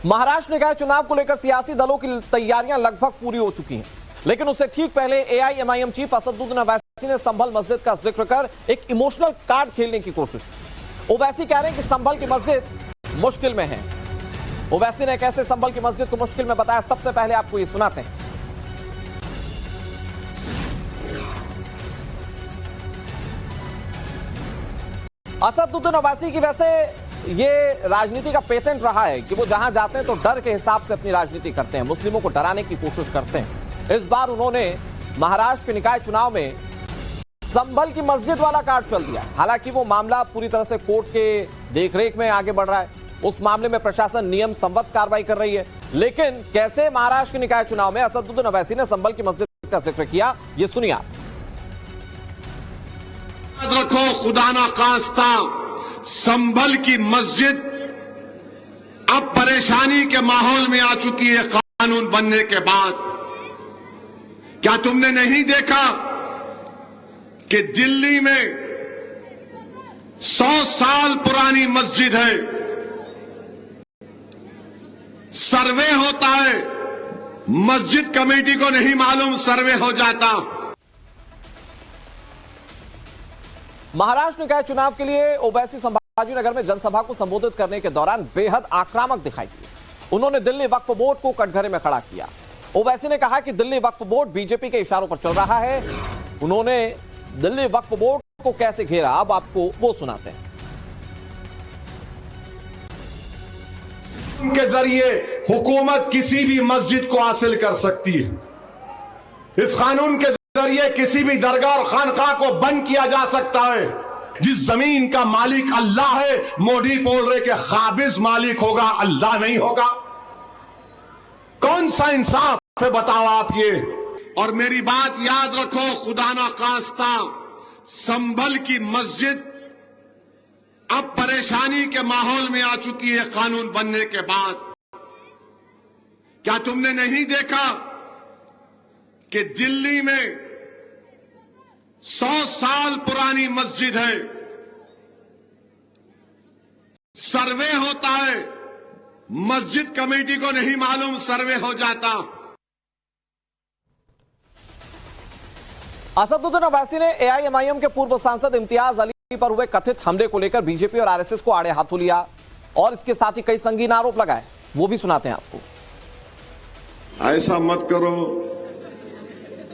महाराष्ट्र निकाय चुनाव को लेकर सियासी दलों की तैयारियां लगभग पूरी हो चुकी हैं, लेकिन उससे ठीक पहले एआईएमआईएम चीफ असदुद्दीन ओवैसी ने संभल मस्जिद का जिक्र कर एक इमोशनल कार्ड खेलने की कोशिश की। ओवैसी कह रहे हैं कि संभल की मस्जिद मुश्किल में है। ओवैसी ने कैसे संभल की मस्जिद को मुश्किल में बताया, सबसे पहले आपको ये सुनाते हैं। असदुद्दीन ओवैसी की वैसे ये राजनीति का पेटेंट रहा है कि वो जहां जाते हैं तो डर के हिसाब से अपनी राजनीति करते हैं, मुस्लिमों को डराने की कोशिश करते हैं। इस बार उन्होंने महाराष्ट्र के निकाय चुनाव में संभल की मस्जिद वाला कार्ड चल दिया। हालांकि वो मामला पूरी तरह से कोर्ट के देखरेख में आगे बढ़ रहा है, उस मामले में प्रशासन नियम संबद्ध कार्रवाई कर रही है। लेकिन कैसे महाराष्ट्र के निकाय चुनाव में असदुद्दीन ओवैसी ने संभल की मस्जिद का जिक्र किया, ये सुनिए आप। याद रखो, खुदा ना खास्ता संभल की मस्जिद अब परेशानी के माहौल में आ चुकी है कानून बनने के बाद। क्या तुमने नहीं देखा कि दिल्ली में 100 साल पुरानी मस्जिद है, सर्वे होता है, मस्जिद कमेटी को नहीं मालूम, सर्वे हो जाता। महाराष्ट्र निकाय चुनाव के लिए ओवैसी संभाजीनगर में जनसभा को संबोधित करने के दौरान बेहद आक्रामक दिखाई दिए। उन्होंने दिल्ली वक्फ बोर्ड को कटघरे में खड़ा किया। ओवैसी ने कहा कि दिल्ली वक्फ बोर्ड बीजेपी के इशारों पर चल रहा है। उन्होंने दिल्ली वक्फ बोर्ड को कैसे घेरा, अब आपको वो सुनाते हैं। के जरिए हुकूमत किसी भी मस्जिद को हासिल कर सकती है। इस कानून के जरिए किसी भी दरगाह और खानकाह को बंद किया जा सकता है। जिस जमीन का मालिक अल्लाह है, मोदी बोल रहे कि काबिज मालिक होगा, अल्लाह नहीं होगा। कौन सा इंसाफ है बताओ आप ये। और मेरी बात याद रखो, खुदा ना खास्ता संभल की मस्जिद अब परेशानी के माहौल में आ चुकी है कानून बनने के बाद। क्या तुमने नहीं देखा कि दिल्ली में 100 साल पुरानी मस्जिद है, सर्वे होता है, मस्जिद कमेटी को नहीं मालूम, सर्वे हो जाता। असदुद्दीन ओवैसी ने एआईएमआईएम के पूर्व सांसद इम्तियाज अली पर हुए कथित हमले को लेकर बीजेपी और आरएसएस को आड़े हाथों लिया और इसके साथ ही कई संगीन आरोप लगाए, वो भी सुनाते हैं आपको। ऐसा मत करो,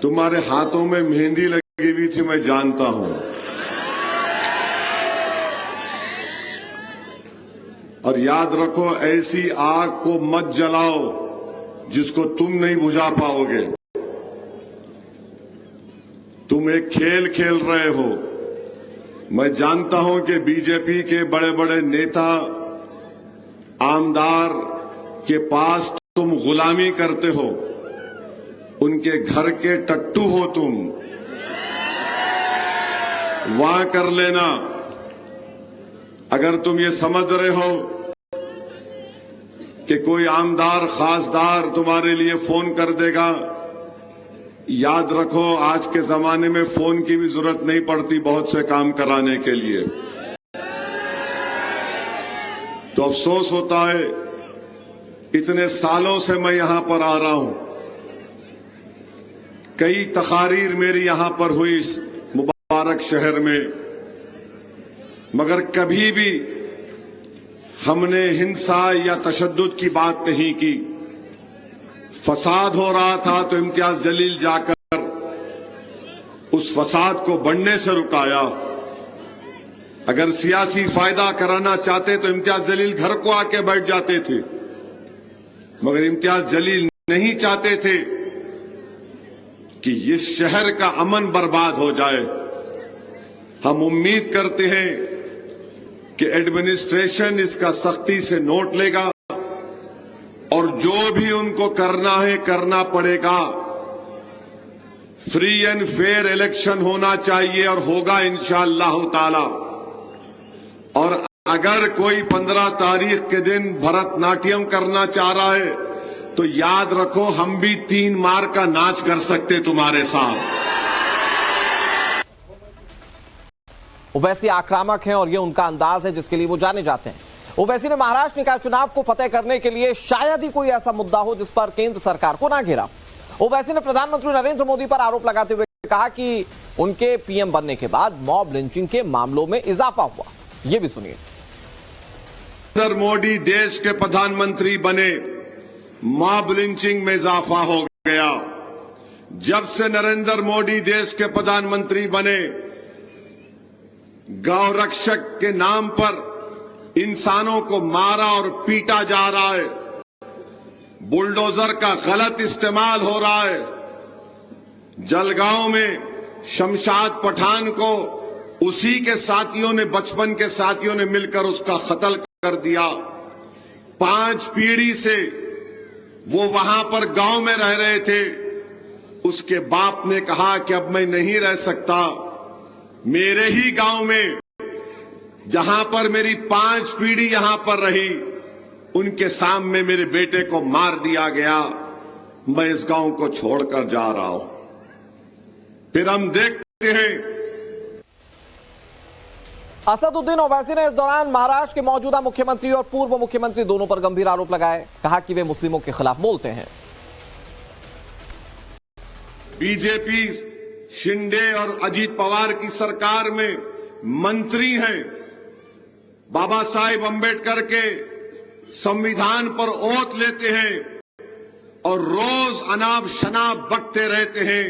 तुम्हारे हाथों में मेहंदी लगी हुई थी, मैं जानता हूं। और याद रखो, ऐसी आग को मत जलाओ जिसको तुम नहीं बुझा पाओगे। तुम एक खेल खेल रहे हो। मैं जानता हूं कि बीजेपी के बड़े बड़े नेता आमदार के पास तुम गुलामी करते हो, उनके घर के टट्टू हो तुम। वहां कर लेना। अगर तुम ये समझ रहे हो कि कोई आमदार खासदार तुम्हारे लिए फोन कर देगा, याद रखो, आज के जमाने में फोन की भी जरूरत नहीं पड़ती बहुत से काम कराने के लिए। तो अफसोस होता है, इतने सालों से मैं यहां पर आ रहा हूं, कई तकारीर मेरी यहां पर हुई इस मुबारक शहर में, मगर कभी भी हमने हिंसा या तशद्दुद की बात नहीं की। फसाद हो रहा था तो इम्तियाज जलील जाकर उस फसाद को बढ़ने से रुकाया। अगर सियासी फायदा कराना चाहते तो इम्तियाज जलील घर को आके बैठ जाते थे, मगर इम्तियाज जलील नहीं चाहते थे कि इस शहर का अमन बर्बाद हो जाए। हम उम्मीद करते हैं कि एडमिनिस्ट्रेशन इसका सख्ती से नोट लेगा और जो भी उनको करना है करना पड़ेगा। फ्री एंड फेयर इलेक्शन होना चाहिए और होगा इंशाअल्लाह ताला। और अगर कोई 15 तारीख के दिन भरतनाट्यम करना चाह रहा है तो याद रखो, हम भी 3 मार का नाच कर सकते तुम्हारे साथ। ओवैसी आक्रामक हैं और ये उनका अंदाज है जिसके लिए वो जाने जाते हैं। ओवैसी ने महाराष्ट्र निकाय चुनाव को फतेह करने के लिए शायद ही कोई ऐसा मुद्दा हो जिस पर केंद्र सरकार को ना घेरा। ओवैसी ने प्रधानमंत्री नरेंद्र मोदी पर आरोप लगाते हुए कहा कि उनके पीएम बनने के बाद मॉब लिंचिंग के मामलों में इजाफा हुआ। ये भी सुनिए। नरेंद्र मोदी देश के प्रधानमंत्री बने, मॉब लिंचिंग में इजाफा हो गया। जब से नरेंद्र मोदी देश के प्रधानमंत्री बने, गौ रक्षक के नाम पर इंसानों को मारा और पीटा जा रहा है, बुलडोजर का गलत इस्तेमाल हो रहा है। जलगांव में शमशाद पठान को उसी के साथियों ने, बचपन के साथियों ने मिलकर उसका कत्ल कर दिया। 5 पीढ़ी से वो वहां पर गांव में रह रहे थे। उसके बाप ने कहा कि अब मैं नहीं रह सकता, मेरे ही गांव में जहां पर मेरी 5 पीढ़ी यहां पर रही, उनके सामने मेरे बेटे को मार दिया गया, मैं इस गांव को छोड़कर जा रहा हूं। फिर हम देखते हैं। असदुद्दीन ओवैसी ने इस दौरान महाराष्ट्र के मौजूदा मुख्यमंत्री और पूर्व मुख्यमंत्री दोनों पर गंभीर आरोप लगाए। कहा कि वे मुस्लिमों के खिलाफ बोलते हैं। बीजेपी शिंदे और अजीत पवार की सरकार में मंत्री हैं। बाबा साहेब अंबेडकर के संविधान पर ओथ लेते हैं और रोज अनाप शनाप बकते रहते हैं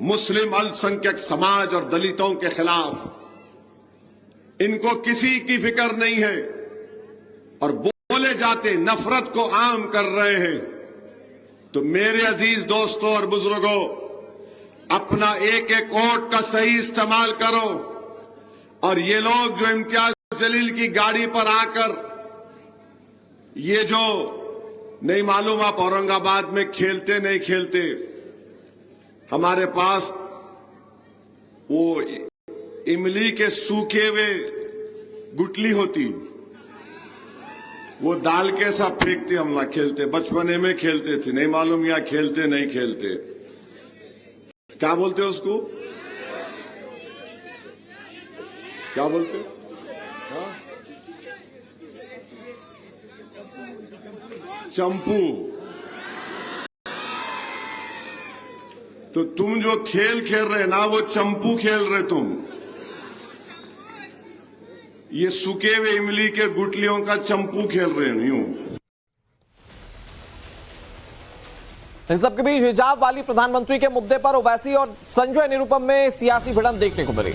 मुस्लिम अल्पसंख्यक समाज और दलितों के खिलाफ। इनको किसी की फिक्र नहीं है और बोले जाते नफरत को आम कर रहे हैं। तो मेरे अजीज दोस्तों और बुजुर्गों, अपना एक एक वोट का सही इस्तेमाल करो। और ये लोग जो इम्तियाज जलील की गाड़ी पर आकर ये जो नहीं मालूम आप औरंगाबाद में खेलते नहीं खेलते, हमारे पास वो इमली के सूखे हुए गुटली होती, वो दाल के साथ फेंकते, हम ना खेलते, बचपने में खेलते थे, नहीं मालूम या खेलते नहीं खेलते, क्या बोलते उसको, क्या बोलते, चंपू। तो तुम जो खेल खेल रहे ना, वो चंपू खेल रहे तुम। ये सूखे हुए इमली के गुटलियों का चंपू खेल रहे हैं यूं। इन सबके बीच हिजाब वाली प्रधानमंत्री के मुद्दे पर ओवैसी और संजय निरुपम में सियासी भिड़ंत देखने को मिली।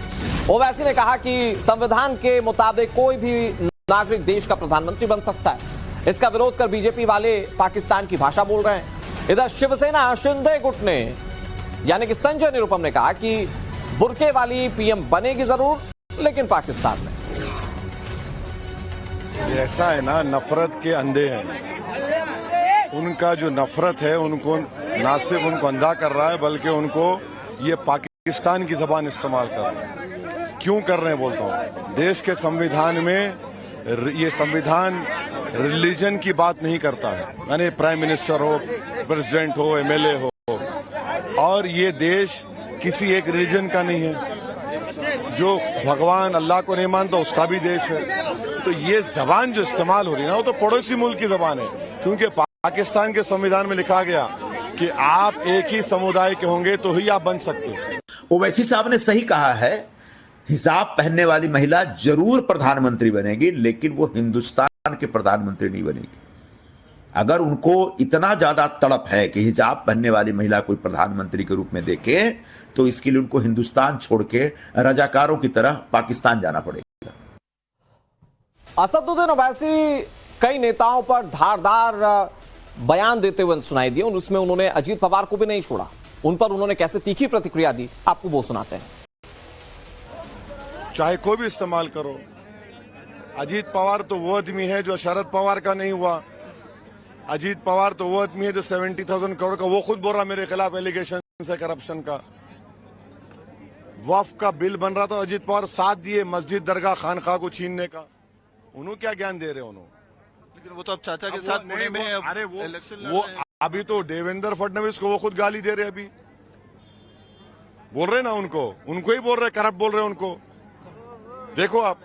ओवैसी ने कहा कि संविधान के मुताबिक कोई भी नागरिक देश का प्रधानमंत्री बन सकता है। इसका विरोध कर बीजेपी वाले पाकिस्तान की भाषा बोल रहे हैं। इधर शिवसेना शिंदे गुट ने यानी कि संजय निरुपम ने कहा कि बुरके वाली पीएम बनेगी जरूर, लेकिन पाकिस्तान में। ऐसा है ना, नफरत के अंधे हैं। उनका जो नफरत है उनको ना सिर्फ उनको अंधा कर रहा है, बल्कि उनको ये पाकिस्तान की जबान इस्तेमाल कर रहे हैं। क्यों कर रहे हैं बोलता हूँ, देश के संविधान में ये संविधान रिलीजन की बात नहीं करता है, यानी प्राइम मिनिस्टर हो, प्रेसिडेंट हो, एमएलए हो, और ये देश किसी एक रिलीजन का नहीं है। जो भगवान अल्लाह को नहीं मानता उसका भी देश है। तो ये जबान जो इस्तेमाल हो रही है ना, वो तो पड़ोसी मुल्क की जबान है, क्योंकि पाकिस्तान के संविधान में लिखा गया कि आप एक ही समुदाय के होंगे तो ही आप बन सकते हैं। ओवैसी साहब ने सही कहा है, हिजाब पहनने वाली महिला जरूर प्रधानमंत्री बनेगी, लेकिन वो हिंदुस्तान के प्रधानमंत्री नहीं बनेगी। अगर उनको इतना ज्यादा तड़प है कि हिजाब पहनने वाली महिला कोई प्रधानमंत्री के रूप में देखे, तो इसके लिए उनको हिंदुस्तान छोड़ के रजाकारों की तरह पाकिस्तान जाना पड़ेगा। असदुद्दीन ओवैसी कई नेताओं पर धारदार बयान देते हुए सुनाई दिए, और उसमें उन्होंने अजीत पवार को भी नहीं छोड़ा। उन पर उन्होंने कैसे तीखी प्रतिक्रिया दी, आपको वो सुनाते हैं। चाहे कोई भी इस्तेमाल करो, अजीत पवार तो वो आदमी है जो शरद पवार का नहीं हुआ। अजीत पवार तो वो आदमी है जो 70,000 करोड़ का, वो खुद बोल रहा मेरे खिलाफ एलिगेशन है करप्शन का। वक्फ का बिल बन रहा था, अजीत पवार साथ दिए मस्जिद दरगाह खानका को छीनने का। उन्होंने क्या ज्ञान दे रहे उन्होंने, लेकिन वो तो अब चाचा के साथ पुणे में है। अरे वो अभी तो देवेंद्र फडणवीस को वो खुद गाली दे रहे, अभी बोल रहे ना उनको ही बोल रहे, करप्ट बोल रहे उनको। देखो आप।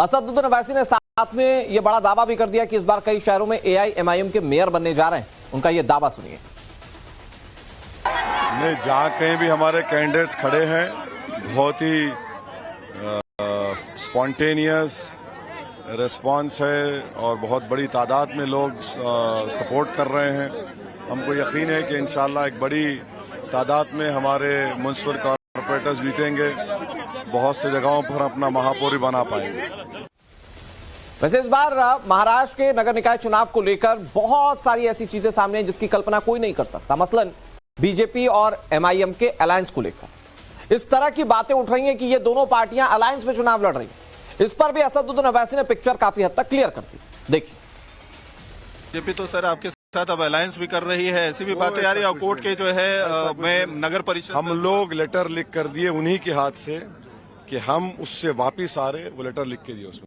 असदुद्दीन ओवैसी ने साथ में यह बड़ा दावा भी कर दिया कि इस बार कई शहरों में एआईएमआईएम के मेयर बनने जा रहे हैं। उनका यह दावा सुनिए। नहीं, जहां कहीं भी हमारे कैंडिडेट्स खड़े हैं, बहुत ही स्पॉन्टेनियस रिस्पांस है और बहुत बड़ी तादाद में लोग सपोर्ट कर रहे हैं। हमको यकीन है कि इंशाल्लाह एक बड़ी तादाद में हमारे म्युनिसिपल कॉर्पोरेटर्स जीतेंगे, बहुत से जगहों पर अपना महापौर बना पाएंगे। वैसे इस बार महाराष्ट्र के नगर निकाय चुनाव को लेकर बहुत सारी ऐसी चीजें सामने हैं जिसकी कल्पना कोई नहीं कर सकता। मसलन बीजेपी और एमआईएम के अलायंस को लेकर इस तरह की बातें उठ रही हैं कि ये दोनों पार्टियां अलायंस में चुनाव लड़ रही हैं। इस पर भी असदुद्दीन ओवैसी ने पिक्चर काफी हद तक क्लियर कर दी। देखिए, बीजेपी तो सर आपके साथ अब अलायंस भी कर रही है, ऐसी भी बातें आ रही है। कोर्ट के जो है मैं नगर परिषद हम लोग लेटर लिख कर दिए उन्हीं के हाथ से कि हम उससे वापिस आ रहे, वो लेटर लिख के दिए उसमें।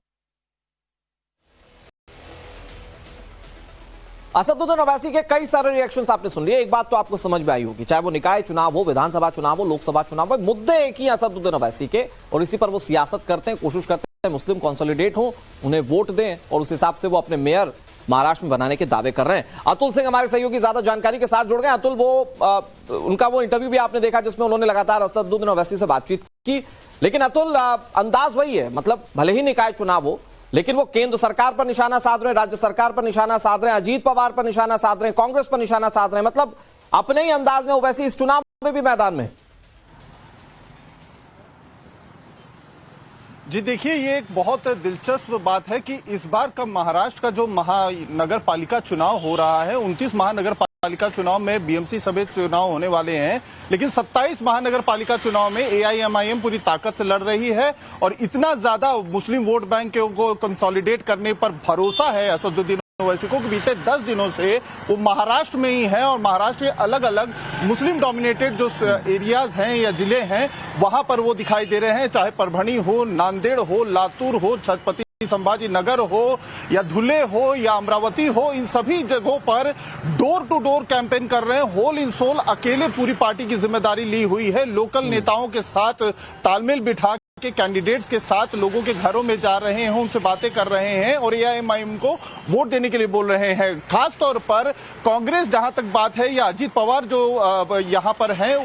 असदुद्दीन ओवैसी के कई सारे रिएक्शंस आपने सुन लिए। एक बात तो आपको समझ में आई होगी, चाहे वो निकाय चुनाव हो, विधानसभा चुनाव हो, लोकसभा चुनाव हो, मुद्दे एक ही असदुद्दीन ओवैसी के और इसी पर वो सियासत करते हैं, कोशिश करते हैं मुस्लिम कंसोलिडेट हो, उन्हें वोट दें और उस हिसाब से वो अपने मेयर महाराष्ट्र में बनाने के दावे कर रहे हैं। अतुल सिंह हमारे सहयोगी ज्यादा जानकारी के साथ जुड़ गए। अतुल, उनका वो इंटरव्यू भी आपने देखा जिसमें उन्होंने लगातार असदुद्दीन ओवैसी से बातचीत की, लेकिन अतुल अंदाज वही है, मतलब भले ही निकाय चुनाव हो लेकिन वो केंद्र सरकार पर निशाना साध रहे हैं, राज्य सरकार पर निशाना साध रहे हैं, अजीत पवार पर निशाना साध रहे हैं, कांग्रेस पर निशाना साध रहे हैं, मतलब अपने ही अंदाज में ओवैसी इस चुनाव में भी मैदान में। जी देखिए, ये एक बहुत दिलचस्प बात है कि इस बार का महाराष्ट्र का जो महानगर पालिका चुनाव हो रहा है, 29 महानगर पालिका चुनाव में बीएमसी समेत चुनाव होने वाले हैं, लेकिन 27 महानगर पालिका चुनाव में एआईएमआईएम पूरी ताकत से लड़ रही है और इतना ज्यादा मुस्लिम वोट बैंक को कंसोलिडेट करने पर भरोसा है असदुद्दीन ओवैसी को कि बीते 10 दिनों से वो महाराष्ट्र में ही है और महाराष्ट्र के अलग अलग मुस्लिम डोमिनेटेड जो एरियाज हैं या जिले हैं वहां पर वो दिखाई दे रहे हैं, चाहे परभणी हो, नांदेड़ हो, लातूर हो, छत्रपति संभाजी नगर हो या धुले हो या अमरावती हो, इन सभी जगहों पर डोर टू डोर कैंपेन कर रहे हैं। होल इन सोल अकेले पूरी पार्टी की जिम्मेदारी ली हुई है, लोकल नेताओं के साथ तालमेल बिठा के कैंडिडेट्स के साथ लोगों के घरों में जा रहे हैं, उनसे बातें कर रहे हैं और एआईएमआईएम को वोट देने के लिए बोल रहे हैं। खास तौर पर कांग्रेस जहां तक बात है या अजीत पवार जो यहां पर हैं,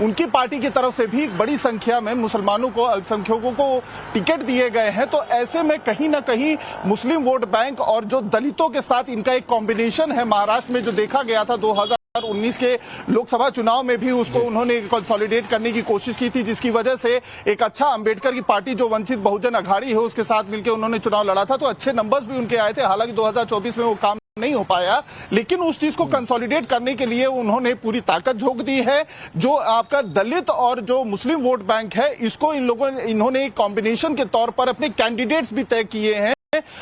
उनकी पार्टी की तरफ से भी बड़ी संख्या में मुसलमानों को, अल्पसंख्यकों को टिकट दिए गए हैं। तो ऐसे में कहीं ना कहीं मुस्लिम वोट बैंक और जो दलितों के साथ इनका एक कॉम्बिनेशन है, महाराष्ट्र में जो देखा गया था 2019 के लोकसभा चुनाव में भी उसको उन्होंने कंसोलिडेट करने की कोशिश की थी, जिसकी वजह से एक अच्छा अंबेडकर की पार्टी जो वंचित बहुजन अघाड़ी है उसके साथ मिलकर उन्होंने चुनाव लड़ा था, तो अच्छे नंबर्स भी उनके आए थे। हालांकि 2024 में वो काम नहीं हो पाया, लेकिन उस चीज को कंसोलिडेट करने के लिए उन्होंने पूरी ताकत झोंक दी है। जो आपका दलित और जो मुस्लिम वोट बैंक है, इसको इन्होंने एक कॉम्बिनेशन के तौर पर अपने कैंडिडेट्स भी तय किए हैं।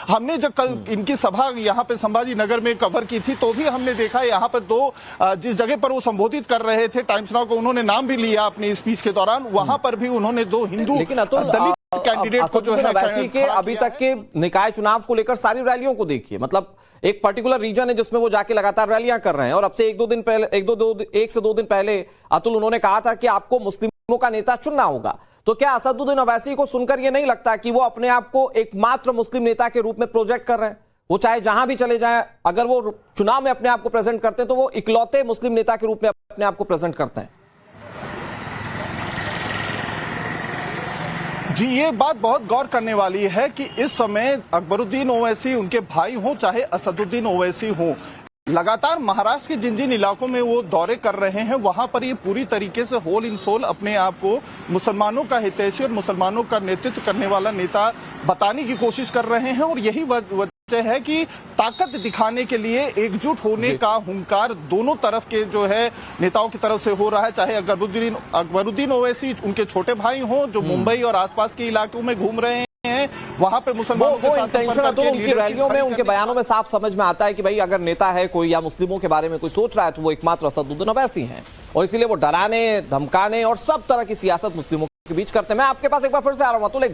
हमने जब कल इनकी सभा यहाँ पे संभाजी नगर में कवर की थी तो भी हमने देखा यहाँ पर जिस जगह पर वो संबोधित कर रहे थे, टाइम्स नाउ को उन्होंने नाम भी लिया अपनी स्पीच के दौरान, वहां पर भी उन्होंने 2 हिंदू दलित कैंडिडेट को जो है ओवैसी के अभी तक के निकाय चुनाव को लेकर सारी रैलियों को देखिए, मतलब एक पर्टिकुलर रीजन है जिसमें वो जाके लगातार रैलियां कर रहे हैं और अब से 1 से 2 दिन पहले अतुल उन्होंने कहा था कि आपको मुस्लिमों का नेता चुनना होगा। तो क्या असदुद्दीन ओवैसी को सुनकर यह नहीं लगता कि वो अपने आप को एकमात्र मुस्लिम नेता के रूप में प्रोजेक्ट कर रहे हैं? वो चाहे जहां भी चले जाएं, अगर वो चुनाव में अपने आप को प्रेजेंट करते हैं तो वो इकलौते मुस्लिम नेता के रूप में अपने आप को प्रेजेंट करते हैं। जी, ये बात बहुत गौर करने वाली है कि इस समय अकबरुद्दीन ओवैसी उनके भाई हों चाहे असदुद्दीन ओवैसी हों, लगातार महाराष्ट्र के जिन इलाकों में वो दौरे कर रहे हैं वहां पर ये पूरी तरीके से होल इन सोल अपने आप को मुसलमानों का हितैषी और मुसलमानों का नेतृत्व करने वाला नेता बताने की कोशिश कर रहे हैं और यही वजह है कि ताकत दिखाने के लिए एकजुट होने का हुंकार दोनों तरफ के जो है नेताओं की तरफ से हो रहा है, चाहे अकबरुद्दीन ओवैसी उनके छोटे भाई हों जो मुंबई और आसपास के इलाकों में घूम रहे हैं, वहां पे मुसलमानों के साथ तो उनकी रैलियों में, उनके बयानों में साफ समझ में आता है कि भाई अगर नेता है कोई या मुस्लिमों के बारे में कोई सोच रहा है तो वो एकमात्र असदुद्दीन ओवैसी हैं और इसीलिए वो डराने, धमकाने और सब तरह की सियासत मुस्लिमों के बीच करते हैं। मैं आपके पास एक बार फिर से आ रहा हूं अतुल,